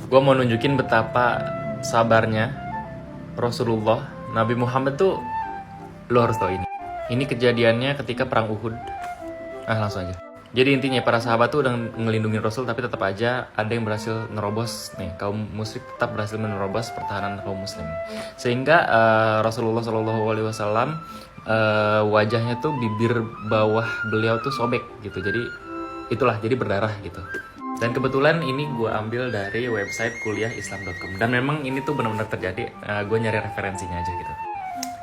Gue mau nunjukin betapa sabarnya Rasulullah. Nabi Muhammad tuh, lo harus tahu ini. Ini kejadiannya ketika perang Uhud. Langsung aja. Jadi intinya para sahabat tuh udah ngelindungin Rasul, tapi tetap aja ada yang berhasil nerobos nih, kaum musyrik tetap berhasil menerobos pertahanan kaum muslim. Sehingga Rasulullah SAW wajahnya tuh, bibir bawah beliau tuh sobek gitu. Jadi itulah, jadi berdarah gitu. Dan kebetulan ini gue ambil dari website kuliahislam.com. Dan memang ini tuh benar-benar terjadi. Gue nyari referensinya aja gitu.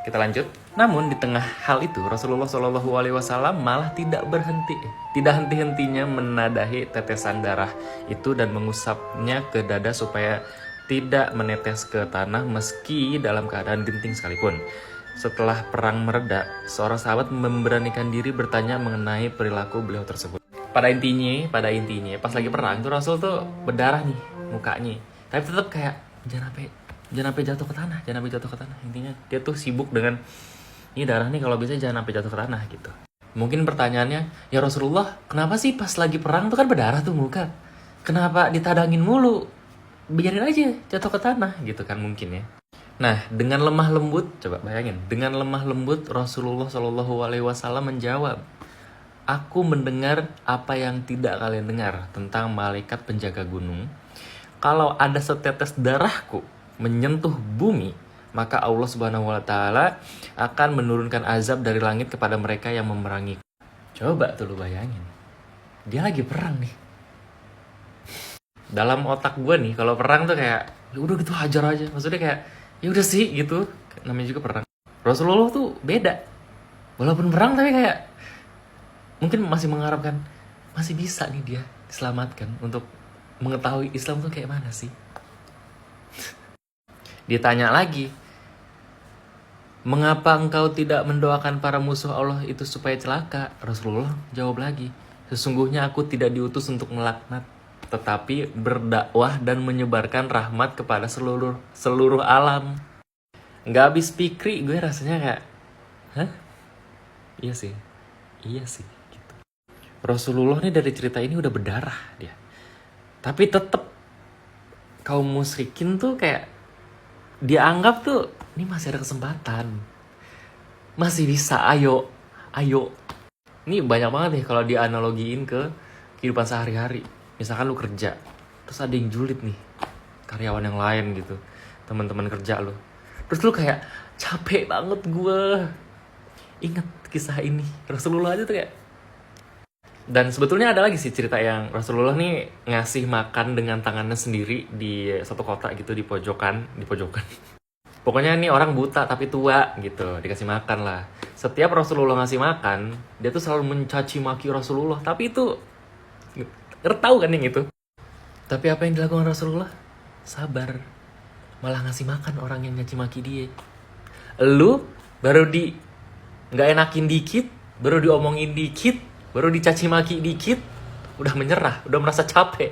Kita lanjut. Namun di tengah hal itu Rasulullah SAW malah tidak henti-hentinya menadahi tetesan darah itu dan mengusapnya ke dada supaya tidak menetes ke tanah meski dalam keadaan genting sekalipun. Setelah perang mereda, seorang sahabat memberanikan diri bertanya mengenai perilaku beliau tersebut. Pada intinya pas lagi perang tuh Rasul tuh berdarah nih mukanya, tapi tetap kayak jangan sampai jatuh ke tanah. Intinya dia tuh sibuk dengan ini darah nih, kalau bisa jangan sampai jatuh ke tanah gitu. Mungkin pertanyaannya, ya Rasulullah, kenapa sih pas lagi perang tuh kan berdarah tuh muka, kenapa ditadangin mulu, biarin aja jatuh ke tanah gitu kan mungkin ya. Nah, dengan lemah lembut, coba bayangin, dengan lemah lembut Rasulullah SAW menjawab, aku mendengar apa yang tidak kalian dengar tentang malaikat penjaga gunung. Kalau ada setetes darahku menyentuh bumi, maka Allah Subhanahu wa Ta'ala akan menurunkan azab dari langit kepada mereka yang memerangi. Coba tuh lu bayangin, dia lagi perang nih. Dalam otak gue nih, kalau perang tuh kayak ya udah gitu, hajar aja. Maksudnya kayak ya udah sih gitu, namanya juga perang. Rasulullah tuh beda, walaupun perang tapi kayak mungkin masih mengharapkan masih bisa nih dia diselamatkan untuk mengetahui Islam tuh kayak mana sih. Ditanya lagi, mengapa engkau tidak mendoakan para musuh Allah itu supaya celaka? Rasulullah jawab lagi, sesungguhnya aku tidak diutus untuk melaknat, tetapi berdakwah dan menyebarkan rahmat kepada seluruh alam. Nggak habis pikir gue rasanya kayak, hah? Iya sih gitu. Rasulullah nih dari cerita ini udah berdarah dia, tapi tetap kaum musyrikin tuh kayak dianggap tuh ini masih ada kesempatan, masih bisa, ayo. Ini banyak banget nih kalau dianalogiin ke kehidupan sehari-hari. Misalkan lu kerja, terus ada yang julid nih, karyawan yang lain gitu, teman-teman kerja lu, terus lu kayak capek banget gue. Ingat kisah ini, Rasulullah aja tuh kayak. Dan sebetulnya ada lagi sih cerita yang Rasulullah nih ngasih makan dengan tangannya sendiri di satu kota gitu, di pojokan. Pokoknya ini orang buta tapi tua gitu, dikasih makan lah. Setiap Rasulullah ngasih makan, dia tuh selalu mencaci maki Rasulullah. Tapi itu, tahu kan yang itu. Tapi apa yang dilakukan Rasulullah? Sabar. Malah ngasih makan orang yang nyaci maki dia. Lu baru nggak enakin dikit, baru diomongin dikit, baru dicaci maki dikit, udah menyerah, udah merasa capek.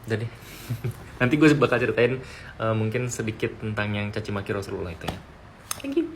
Jadi nanti gue bakal ceritain mungkin sedikit tentang yang caci maki Rasulullah itu ya. Thank you.